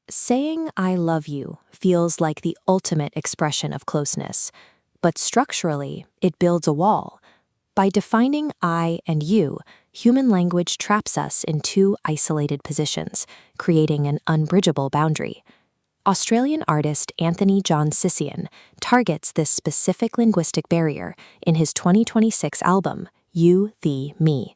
Saying I love you feels like the ultimate expression of closeness, but structurally, it builds a wall. By defining I and you, human language traps us in two isolated positions, creating an unbridgeable boundary. Australian artist Anthony John Sissian targets this specific linguistic barrier in his 2026 album, You, Thee, Me.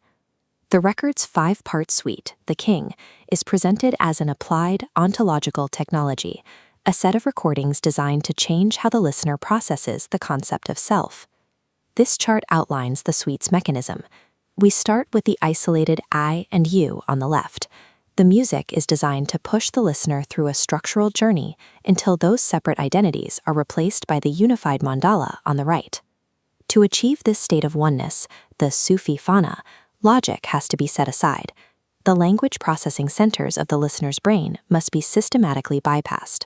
The record's 5-part suite, The King, is presented as an applied ontological technology, a set of recordings designed to change how the listener processes the concept of self. This chart outlines the suite's mechanism. We start with the isolated I and you on the left. The music is designed to push the listener through a structural journey until those separate identities are replaced by the unified mandala on the right. To achieve this state of oneness, the Sufi fana, logic has to be set aside. The language processing centers of the listener's brain must be systematically bypassed.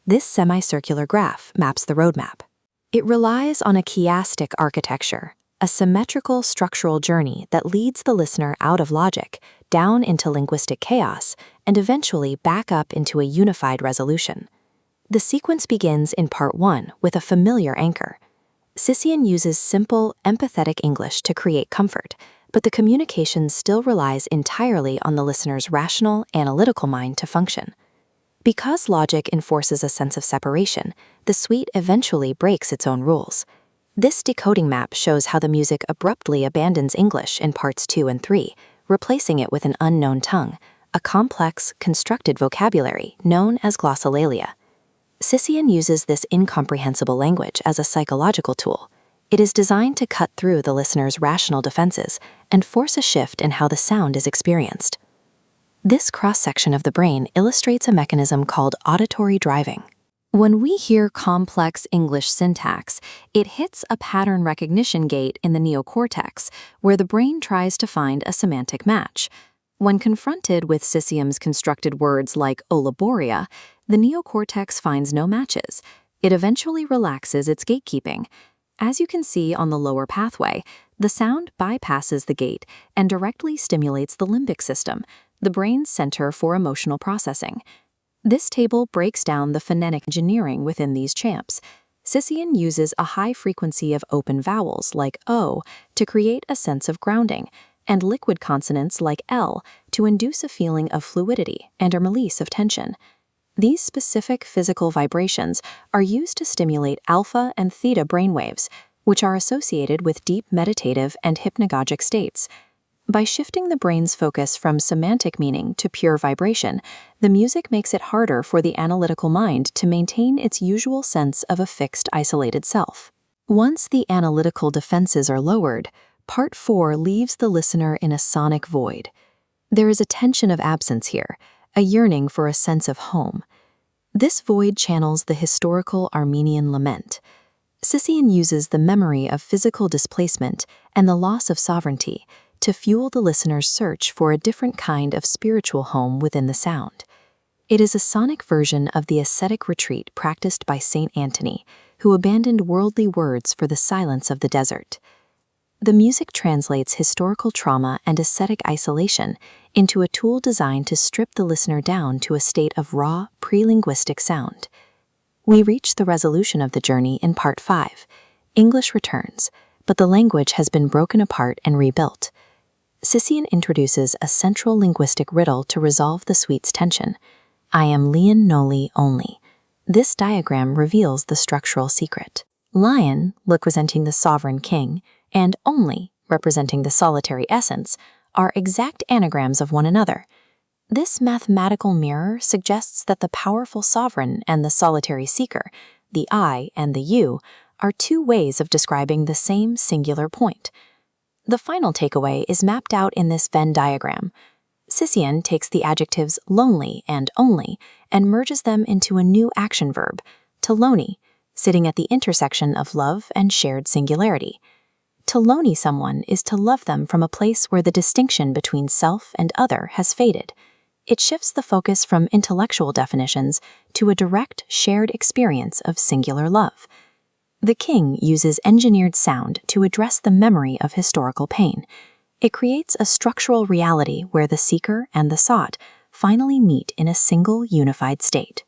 This semicircular graph maps the roadmap. It relies on a chiastic architecture, a symmetrical structural journey that leads the listener out of logic, down into linguistic chaos, and eventually back up into a unified resolution. The sequence begins in part 1 with a familiar anchor. Sissian uses simple, empathetic English to create comfort, but the communication still relies entirely on the listener's rational, analytical mind to function. Because logic enforces a sense of separation, the suite eventually breaks its own rules. This decoding map shows how the music abruptly abandons English in parts 2 and 3, replacing it with an unknown tongue, a complex, constructed vocabulary known as glossolalia. Sissian uses this incomprehensible language as a psychological tool. It is designed to cut through the listener's rational defenses and force a shift in how the sound is experienced. This cross-section of the brain illustrates a mechanism called auditory driving. When we hear complex English syntax, it hits a pattern recognition gate in the neocortex, where the brain tries to find a semantic match. When confronted with Sissian's constructed words like olaboria, the neocortex finds no matches. It eventually relaxes its gatekeeping. As you can see on the lower pathway, the sound bypasses the gate and directly stimulates the limbic system, the brain's center for emotional processing. This table breaks down the phonetic engineering within these champs. Sissian uses a high frequency of open vowels like O to create a sense of grounding, and liquid consonants like L to induce a feeling of fluidity and a release of tension. These specific physical vibrations are used to stimulate alpha and theta brainwaves, which are associated with deep meditative and hypnagogic states. By shifting the brain's focus from semantic meaning to pure vibration, the music makes it harder for the analytical mind to maintain its usual sense of a fixed, isolated self. Once the analytical defenses are lowered, Part 4 leaves the listener in a sonic void. There is a tension of absence here, a yearning for a sense of home. This void channels the historical Armenian lament. Sissian uses the memory of physical displacement and the loss of sovereignty to fuel the listener's search for a different kind of spiritual home within the sound. It is a sonic version of the ascetic retreat practiced by Saint Anthony, who abandoned worldly words for the silence of the desert. The music translates historical trauma and ascetic isolation into a tool designed to strip the listener down to a state of raw, pre-linguistic sound. We reach the resolution of the journey in Part 5. English returns, but the language has been broken apart and rebuilt. Sissian introduces a central linguistic riddle to resolve the suite's tension. I am lion noli only. This diagram reveals the structural secret. Lion, representing the sovereign king, and only, representing the solitary essence, are exact anagrams of one another. This mathematical mirror suggests that the powerful sovereign and the solitary seeker, the I and the you, are two ways of describing the same singular point. The final takeaway is mapped out in this Venn diagram. Sissian takes the adjectives lonely and only and merges them into a new action verb, to loni, sitting at the intersection of love and shared singularity. To loni someone is to love them from a place where the distinction between self and other has faded. It shifts the focus from intellectual definitions to a direct, shared experience of singular love. The King uses engineered sound to address the memory of historical pain. It creates a structural reality where the seeker and the sought finally meet in a single unified state.